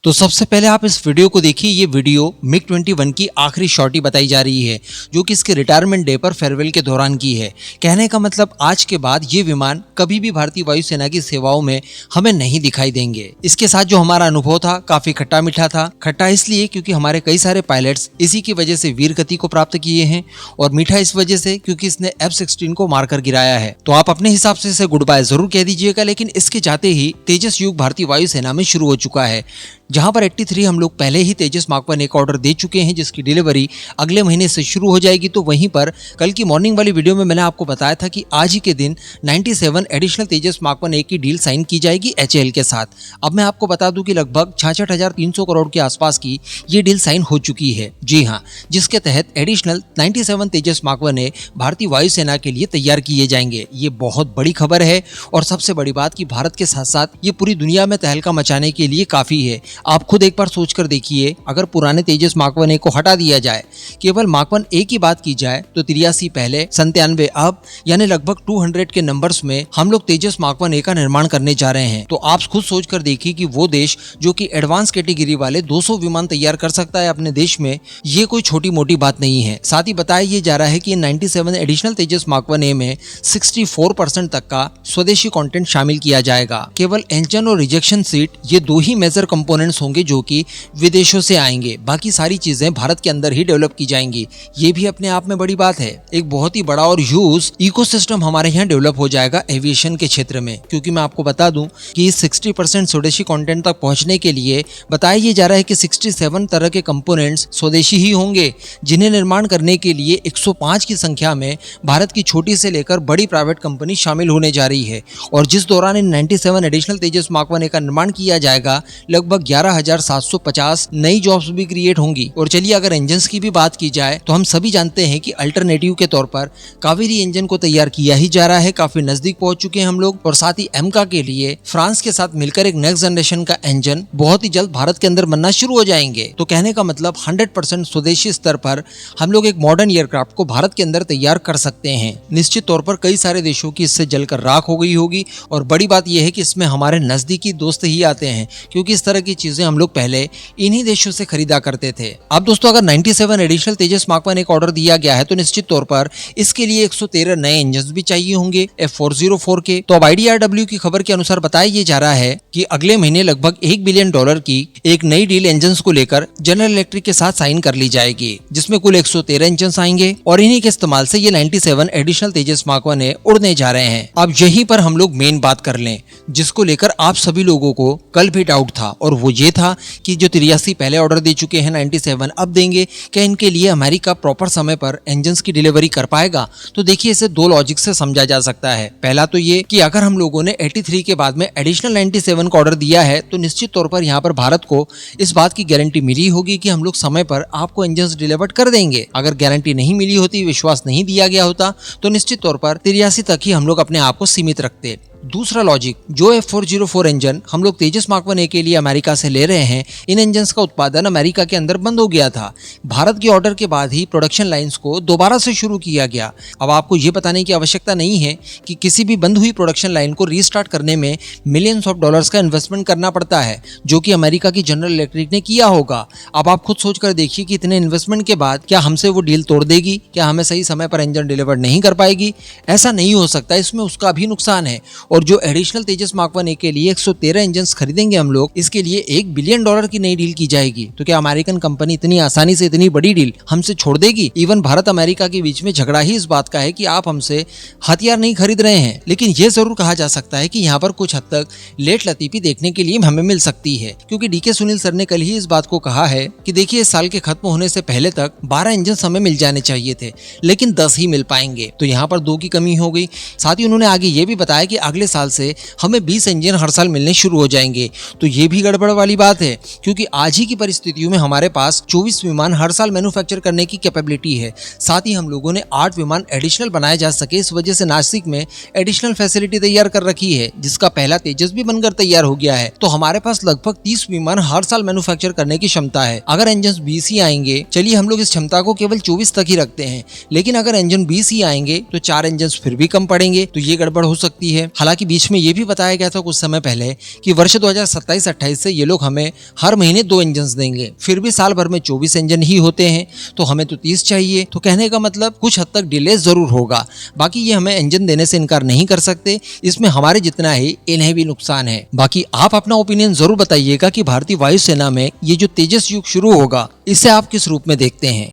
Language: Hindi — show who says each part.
Speaker 1: तो सबसे पहले आप इस वीडियो को देखिए। ये वीडियो मिग 21 की आखिरी शॉटी बताई जा रही है, जो कि इसके रिटायरमेंट डे पर फेयरवेल के दौरान की है। कहने का मतलब आज के बाद ये विमान कभी भी भारतीय वायुसेना की सेवाओं में हमें नहीं दिखाई देंगे। इसके साथ जो हमारा अनुभव था काफी खट्टा मीठा था। खट्टा इसलिए क्योंकि हमारे कई सारे पायलट्स इसी की वजह से वीर गति को प्राप्त किए हैं, और मीठा इस वजह से क्योंकि इसने F-16 को मारकर गिराया है। तो आप अपने हिसाब से इसे गुड बाय जरूर कह दीजिएगा, लेकिन इसके जाते ही तेजस युग भारतीय वायुसेना में शुरू हो चुका है, जहां पर 83 हम लोग पहले ही तेजस मार्क 1 एक ऑर्डर दे चुके हैं, जिसकी डिलीवरी अगले महीने से शुरू हो जाएगी। तो वहीं पर कल की मॉर्निंग वाली वीडियो में मैंने आपको बताया था कि आज ही के दिन 97 एडिशनल तेजस मार्क 1 की डील साइन की जाएगी HAL के साथ। अब मैं आपको बता दूं कि लगभग 66,300 करोड़ के आसपास की ये डील साइन हो चुकी है। जी हाँ, जिसके तहत एडिशनल 97 तेजस मार्क 1 भारतीय वायुसेना के लिए तैयार किए जाएंगे। ये बहुत बड़ी खबर है, और सबसे बड़ी बात कि भारत के साथ साथ ये पूरी दुनिया में तहलका मचाने के लिए काफी है। आप खुद एक बार सोच कर देखिए, अगर पुराने तेजस मार्क 1 को हटा दिया जाए, केवल मार्क 1 की बात की जाए तो 83 पहले, 97 अब, यानी लगभग 200 के नंबर्स में हम लोग तेजस मार्क 1 का निर्माण करने जा रहे हैं। तो आप खुद सोच कर देखिए कि वो देश जो कि एडवांस कैटेगरी वाले 200 विमान तैयार कर सकता है अपने देश में, ये कोई छोटी मोटी बात नहीं है। साथ ही बताया ये जा रहा है कि 97 एडिशनल तेजस मार्क 1 में 64% तक का स्वदेशी कंटेंट शामिल किया जाएगा। केवल इंजन और रिजेक्शन सीट ये दो ही मेजर कंपोनेंट्स होंगे जो कि विदेशों से आएंगे। बाकी सारी चीजें भारत के अंदर ही डेवलप की जाएंगी। ये भी अपने आप में बड़ी बात है। एक बहुत ही बड़ा और ह्यूज इकोसिस्टम हमारे यहाँ डेवलप हो जाएगा एविएशन के क्षेत्र में, क्योंकि मैं आपको बता दूं कि 60% स्वदेशी कंटेंट तक पहुंचने के लिए बताया ये जा रहा है कि 67 तरह के कंपोनेंट्स स्वदेशी ही होंगे, जिन्हें निर्माण करने के लिए 105 की संख्या में भारत की छोटी से लेकर बड़ी प्राइवेट कंपनी शामिल होने जा रही है। और जिस दौरान इन 97 एडिशनल तेजस मार्क 1 का निर्माण किया जाएगा, लगभग 11,750 नई जॉब्स भी क्रिएट होंगी। और चलिए अगर इंजन्स की भी बात की जाए तो हम सभी जानते हैं कि अल्टरनेटिव के तौर पर कावेरी इंजन को तैयार किया ही जा रहा है। काफी नजदीक पहुंच चुके हैं हम लोग। और साथ ही एमका के लिए फ्रांस के साथ मिलकर एक नेक्स्ट जनरेशन का इंजन बहुत ही जल्द भारत के अंदर बनना शुरू हो जाएंगे। तो कहने का मतलब 100% स्वदेशी स्तर पर हम लोग एक मॉडर्न एयरक्राफ्ट को भारत के अंदर तैयार कर सकते हैं। निश्चित तौर पर कई सारे देशों की इससे जलकर राख हो गई होगी, और बड़ी बात यह है कि इसमें हमारे नजदीकी दोस्त ही आते हैं, क्योंकि इस तरह की चीजें हम लोग पहले इन्हीं देशों से खरीदा करते थे। अब दोस्तों अगर 97 एडिशनल तेजस मार्क 1 एक ऑर्डर दिया गया है, तो निश्चित तौर पर इसके लिए 113 नए इंजन भी चाहिए होंगे F404 के। तो अब IDRW की खबर के अनुसार बताया ये जा रहा है कि अगले महीने लगभग $1 बिलियन की एक नई डील इंजन को लेकर जनरल इलेक्ट्रिक के साथ साइन कर ली जाएगी, जिसमें कुल 113 इंजन आएंगे, और इन्हीं के इस्तेमाल से ये 97 एडिशनल तेजस मार्क 1 उड़ने जा रहे हैं। अब यहीं पर हम लोग मेन बात कर लें, जिसको लेकर आप सभी लोगों को कल भी डाउट था, और वो ये था कि जो 83 पहले ऑर्डर दे चुके हैं, 97 अब देंगे, क्या इनके लिए अमेरिका प्रॉपर समय पर इंजन्स की डिलीवरी कर पाएगा? तो देखिए, इसे दो लॉजिक से समझा जा सकता है। पहला तो ये कि अगर हम लोगों ने 83 के बाद में एडिशनल 97 का ऑर्डर दिया है, तो निश्चित तौर पर यहाँ पर भारत को इस बात की गारंटी मिली होगी कि हम लोग समय पर आपको इंजन्स डिलीवर कर देंगे। अगर गारंटी नहीं मिली होती, विश्वास नहीं दिया गया होता, तो निश्चित तौर पर 83 तक ही हम लोग अपने आप को सीमित रखते। दूसरा लॉजिक, जो F404 इंजन हम लोग तेजस मार्क 1 के लिए अमेरिका से ले रहे हैं, इन इंजन्स का उत्पादन अमेरिका के अंदर बंद हो गया था। भारत के ऑर्डर के बाद ही प्रोडक्शन लाइंस को दोबारा से शुरू किया गया। अब आपको ये बताने की आवश्यकता नहीं है कि किसी भी बंद हुई प्रोडक्शन लाइन को रीस्टार्ट करने में मिलियंस ऑफ डॉलर्स का इन्वेस्टमेंट करना पड़ता है, जो कि अमेरिका की जनरल इलेक्ट्रिक ने किया होगा। अब आप खुद सोच कर देखिए कि इतने इन्वेस्टमेंट के बाद क्या हमसे वो डील तोड़ देगी? क्या हमें सही समय पर इंजन डिलीवर नहीं कर पाएगी? ऐसा नहीं हो सकता, इसमें उसका भी नुकसान है। और जो एडिशनल तेजस मार्क 1 के लिए 113 इंजन खरीदेंगे हम लोग, इसके लिए $1 बिलियन की नई डील की जाएगी। तो क्या अमेरिकन कंपनी इतनी आसानी से इतनी बड़ी डील हमसे छोड़ देगी? इवन भारत अमेरिका के बीच में झगड़ा ही इस बात का है कि आप हमसे हथियार नहीं खरीद रहे हैं। लेकिन यह जरूर कहा जा सकता है कि यहाँ पर कुछ हद तक लेट लतीफी देखने के लिए हमें मिल सकती है, क्योंकि DK सुनील सर ने कल ही इस बात को कहा है कि देखिए, इस साल के खत्म होने से पहले तक 12 इंजन हमें मिल जाने चाहिए थे, लेकिन 10 ही मिल पाएंगे। तो यहाँ पर 2 की कमी हो गई। साथ ही उन्होंने आगे ये भी बताया कि अगले साल से हमें 20 इंजन हर साल मिलने शुरू हो जाएंगे। तो ये भी गड़बड़ वाली बात है, क्योंकि आज ही की परिस्थितियों में हमारे पास 24 विमान हर साल मैन्युफैक्चर करने की कैपेबिलिटी है। साथ ही हम लोगों ने 8 विमान एडिशनल बनाए जा सके, इस वजह से नासिक में एडिशनल फैसिलिटी तैयार कर रखी है, जिसका पहला तेजस भी बनकर तैयार हो गया है। तो हमारे पास लगभग 30 विमान हर साल मैन्युफैक्चर करने की क्षमता है। अगर इंजन 20 ही आएंगे, चलिए हम लोग इस क्षमता को केवल 24 तक ही रखते हैं, लेकिन अगर इंजन 20 ही आएंगे तो 4 इंजन फिर भी कम पड़ेंगे। तो ये गड़बड़ हो सकती है। हालांकि हालांकि बीच में ये भी बताया गया था कुछ समय पहले कि वर्ष 2027-28 से ये लोग हमें हर महीने 2 इंजन देंगे, फिर भी साल भर में 24 इंजन ही होते हैं, तो हमें तो 30 चाहिए। तो कहने का मतलब कुछ हद तक डिले जरूर होगा, बाकी ये हमें इंजन देने से इनकार नहीं कर सकते, इसमें हमारे जितना है इन्हें भी नुकसान है। बाकी आप अपना ओपिनियन जरूर बताइएगा कि भारतीय वायुसेना में ये जो तेजस युग शुरू होगा इसे आप किस रूप में देखते हैं।